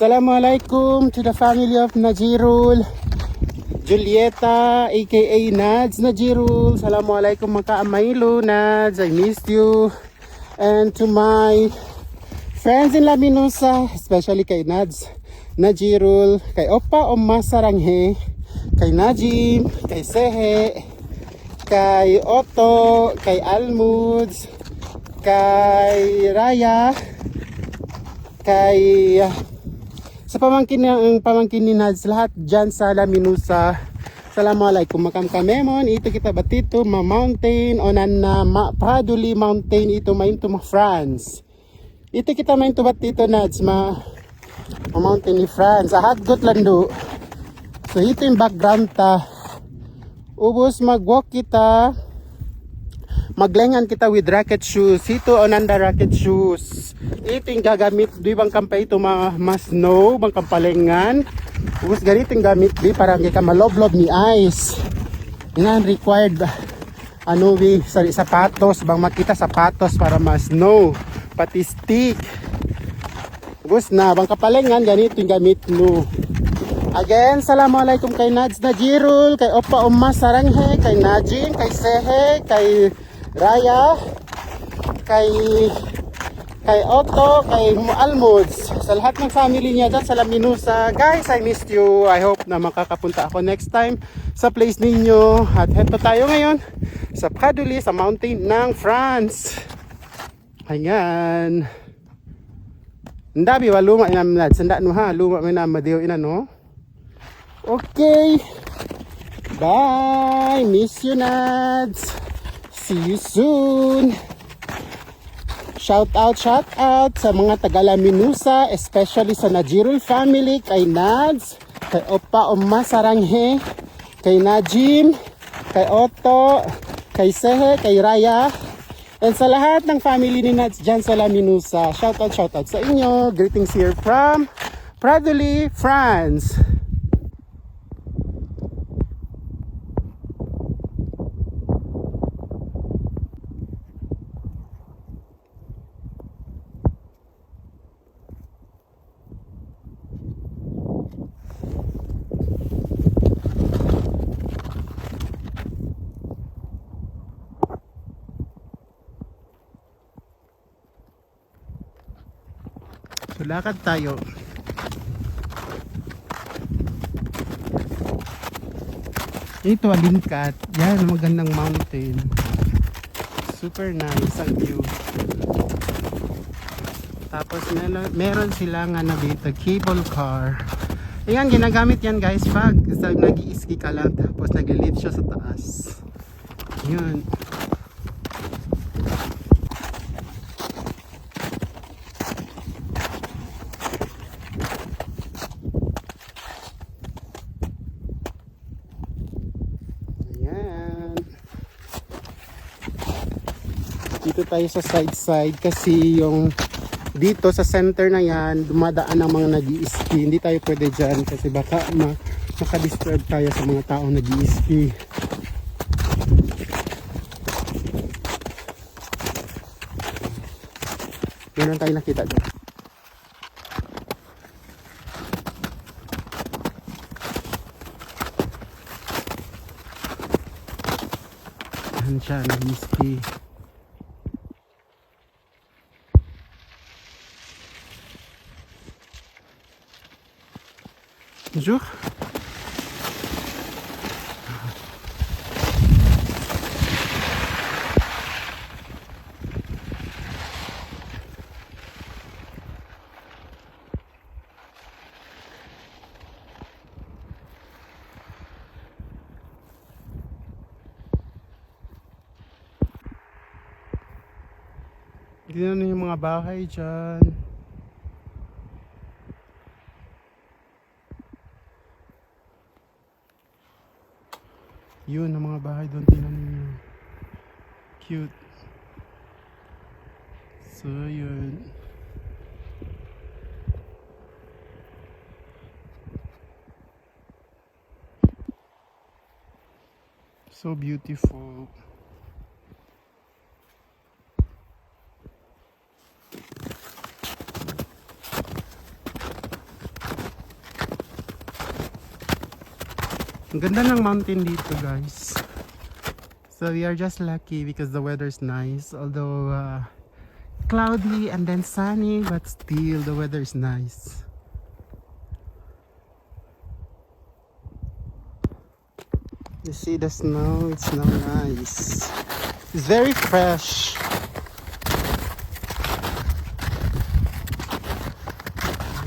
Assalamualaikum to the family of Najirul, Julieta aka Nads Najirul. Assalamualaikum mga kaamaylo, Nads, I missed you. And to my friends in Laminosa, especially kay Nads Najirul, kay Opa Oma Saranghe, kay Najim, kay Sehe, kay Otto, kay Almuds, kay Raya, kay sa pamangkin ni Nads, lahat dyan sa Laminosa. Assalamualaikum makam kamemon. Ito kita batito ma mountain onan na ma Praduli mountain ito mainto ma France. Ito kita mainto batito Nads ma mountain ni France. Ahadgot lando. So ito yung background ta. Ubos magwalk kita. Maglengan kita with racket shoes. Ito onanda racket shoes. Ito yung gagamit. Di bang kampay ito snow. Bang kampalengan. Ubus ganito yung gamit. Di parang ka maloblob ni ice. Yan required. Sapatos. Bang makita sapatos para snow. Pati stick. Ubus na. Bang kampalengan. Ganito yung gamit no. Again, assalamualaikum kay Nads Najirul, kay Opa Oma Saranghe, kay Najin, kay Sehe, kay Raya, kay Otto, kay Almuds, sa lahat ng family niya dyan sa Laminosa. Guys, I missed you. I hope na makakapunta ako next time sa place ninyo. At heto tayo ngayon sa Praduli, sa mountain ng France. Ayan. Ndabi wa luma inam Nads. Sanda no ha, luma may na madiyo ina no. Okay. Bye. Miss you Nads. See you soon. Shout out sa mga taga Laminosa, especially sa Najirul family, kay Nads, kay Opa Oma Saranghe, kay Najim, kay Otto, kay Sehe, kay Raya, and sa lahat ng family ni Nads dyan sa Laminosa. Shout out sa inyo. Greetings here from Praduli, France. So, lakad tayo. Ito Alingkat. Yan, magandang mountain. Super nice ang view. Tapos meron silang dito, cable car. Ayan, ginagamit yan guys pag nag-i-ski ka lang tapos nag-lift siya sa taas. Yun. Dito tayo sa side kasi yung dito sa center na yan dumadaan ang mga nag-i-ski. Hindi tayo pwede dyan kasi baka maka-disturb tayo sa mga taong nag-i-ski. Meron tayo nakita dyan. Yan siya, nag-i-ski. Bonjour. Tignan niyo yung mga bahay dyan. Yun ang mga bahay doon, tingnan niyo. Cute. So yun. So beautiful. Ang ganda ng mountain dito, guys. So we are just lucky because the weather's nice. Although cloudy and then sunny, but still the weather is nice. You see the snow, it's now nice. It's very fresh.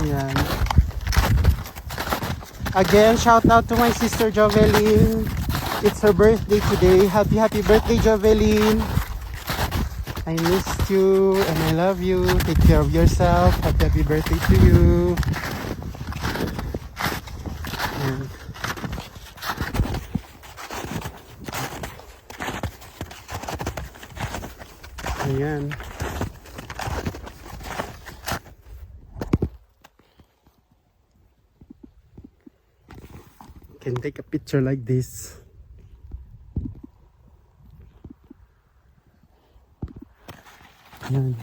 Yan. Again, shout out to my sister Joveline. It's her birthday today. Happy birthday, Joveline. I missed you and I love you. Take care of yourself. Happy birthday to you. Yan. Ayan. Can take a picture like this. Ayan.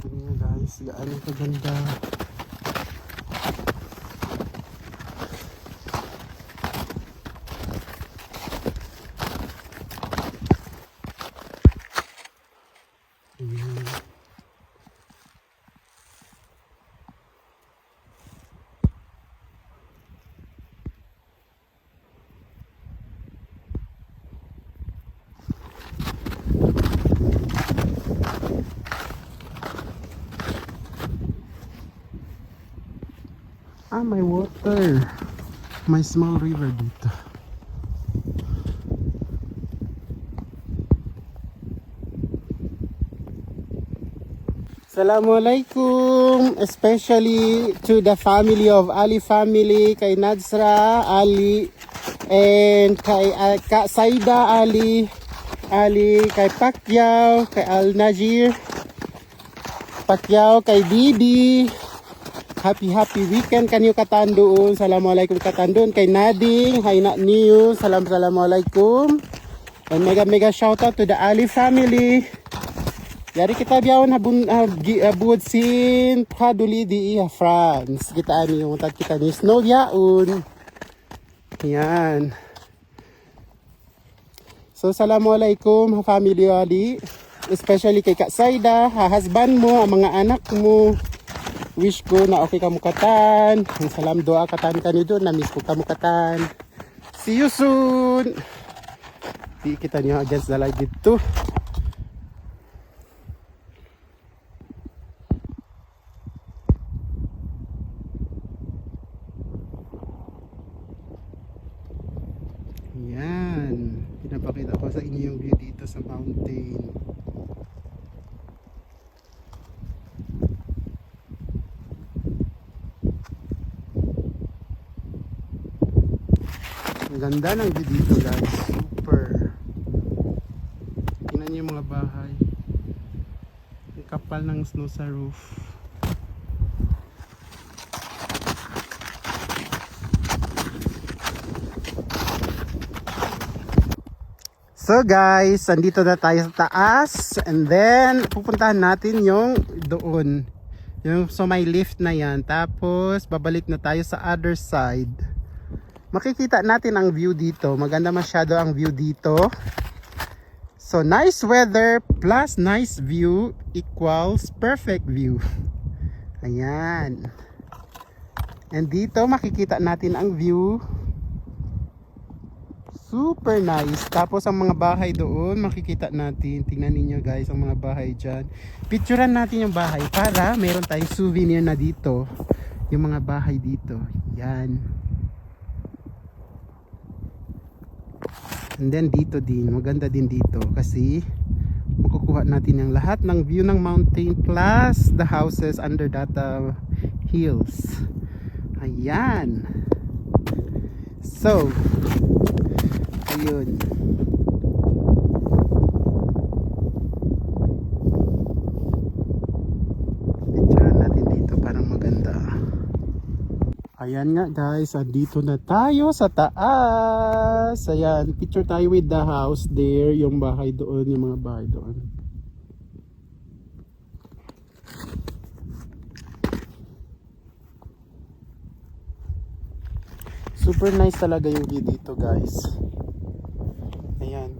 Ayan guys, gaano kaganda. May water. May small river dito. Assalamualaikum, especially to the family of Ali family, kay Nadsra Ali and kay Kak Saida Ali, kay Pacquiao, kay Al Najir Pacquiao, kay Didi. Happy weekend kanyo katandoon. Assalamualaikum katandoon kay Nading. Hi na niyo. Assalamualaikum. And mega shout out to the Ali family. Yari kita biyawon buod sin Paduli di France. Kita ani yung tag kita ni snow yaon. Yan. So assalamualaikum family Ali. Especially kay Kak Saida, husband mo, ang mga anak mo. Wish ko na okay kamukatan. Salam doa katan kanido na miss ko kamukatan. See you soon. Di kita niyo against the light dito. Yan. Pinapakita ko sa inyo yung view dito sa mountain. Ang ganda ng view dito guys, super. Tingnan niyo yung mga bahay. Ang kapal ng snow sa roof. So guys, andito na tayo sa taas and then pupuntahan natin yung doon. Yung so may lift na yan. Tapos babalik na tayo sa other side. Makikita natin ang view dito. Maganda masyado ang view dito. So nice weather plus nice view equals perfect view. Ayan. And dito makikita natin ang view. Super nice. Tapos ang mga bahay doon makikita natin. Tingnan niyo guys ang mga bahay dyan. Picturean natin yung bahay para meron tayong souvenir na dito. Yung mga bahay dito. Yan. And then dito din, maganda din dito kasi makukuha natin yung lahat ng view ng mountain plus the houses under that hills. Ayan. So, ayun. Picturean natin dito parang maganda. Ayan nga guys, andito na tayo sa taas. Ayan, picture tayo with the house there, yung bahay doon, yung mga bahay doon. Super nice talaga yung view dito, guys. Ayan.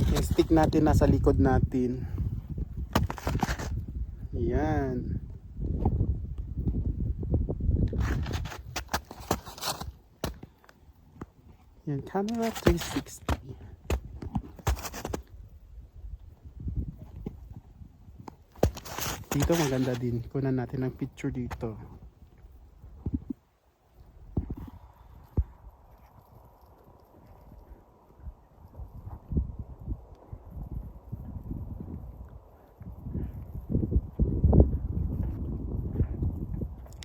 Yung stick natin nasa likod natin. Ayan. Yan, camera 360. Dito maganda din. Kunan natin ang picture dito.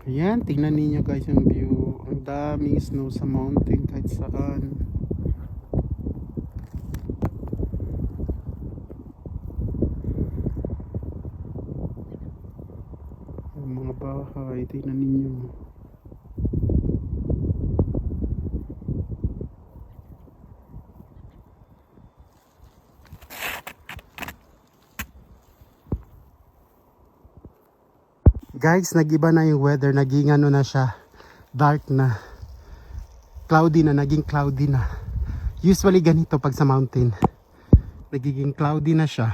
Ayan, tingnan niyo guys yung view. Ang daming snow sa mountain kahit saan. Ang mga bahay, tingnan niyo. Guys, nag-iba na yung weather, naging ano na siya, dark na, cloudy na, naging cloudy na. Usually ganito pag sa mountain, nagiging cloudy na siya.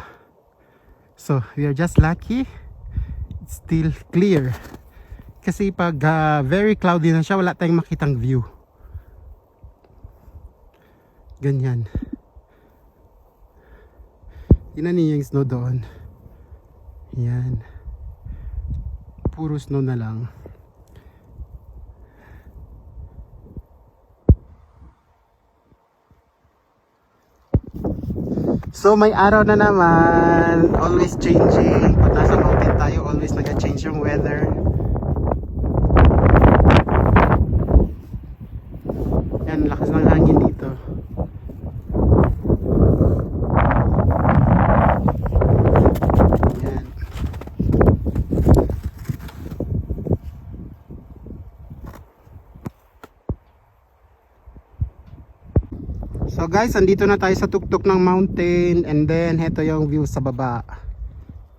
So, we are just lucky, it's still clear. Kasi pag very cloudy na siya, wala tayong makitang view. Ganyan. Tingnan niyo yung snow doon. Yan. Puro snow na lang. So may araw na naman. Always changing. Pag nasa mountain tayo, always nag-change yung weather. Yan, lakas ng hangin dito. Yan. So guys, andito na tayo sa tuktok ng mountain, and then heto yung view sa baba.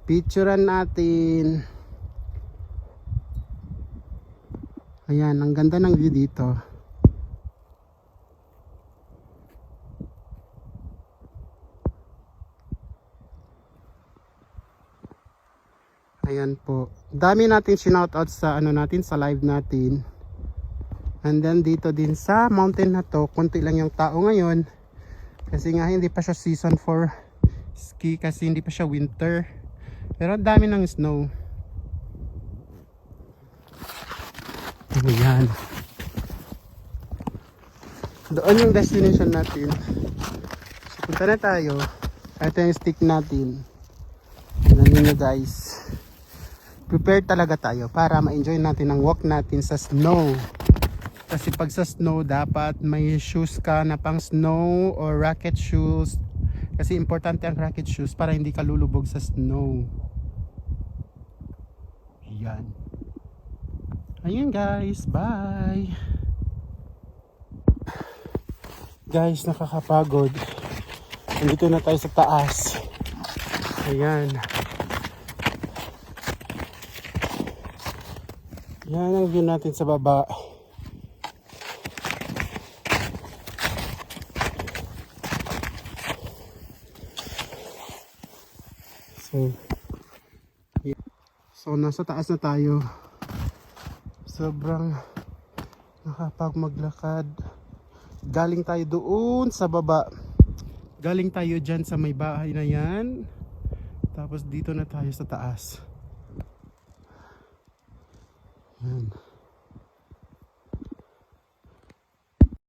Picturean natin. Ayan, ang ganda ng view dito. Ayan po. Dami natin shoutout sa ano natin, sa live natin. And then dito din sa mountain na to, konti lang yung tao ngayon. Kasi nga hindi pa siya season for ski, kasi hindi pa siya winter. Pero ang dami ng snow. Ayan. Doon yung destination natin. So, punta na tayo. Ito yung stick natin. Tignan niyo guys. Prepared talaga tayo para ma-enjoy natin ang walk natin sa snow. Kasi pag sa snow, dapat may shoes ka na pang snow or racket shoes. Kasi importante ang racket shoes para hindi ka lulubog sa snow. Ayan. Ayan guys, bye! Guys, nakakapagod. Nandito na tayo sa taas. Ayan. Yan ang view natin sa baba. So nasa taas na tayo. Sobrang nakapagmaglakad. Galing tayo doon sa baba. Galing tayo dyan sa may bahay na yan. Tapos dito na tayo sa taas. Yan.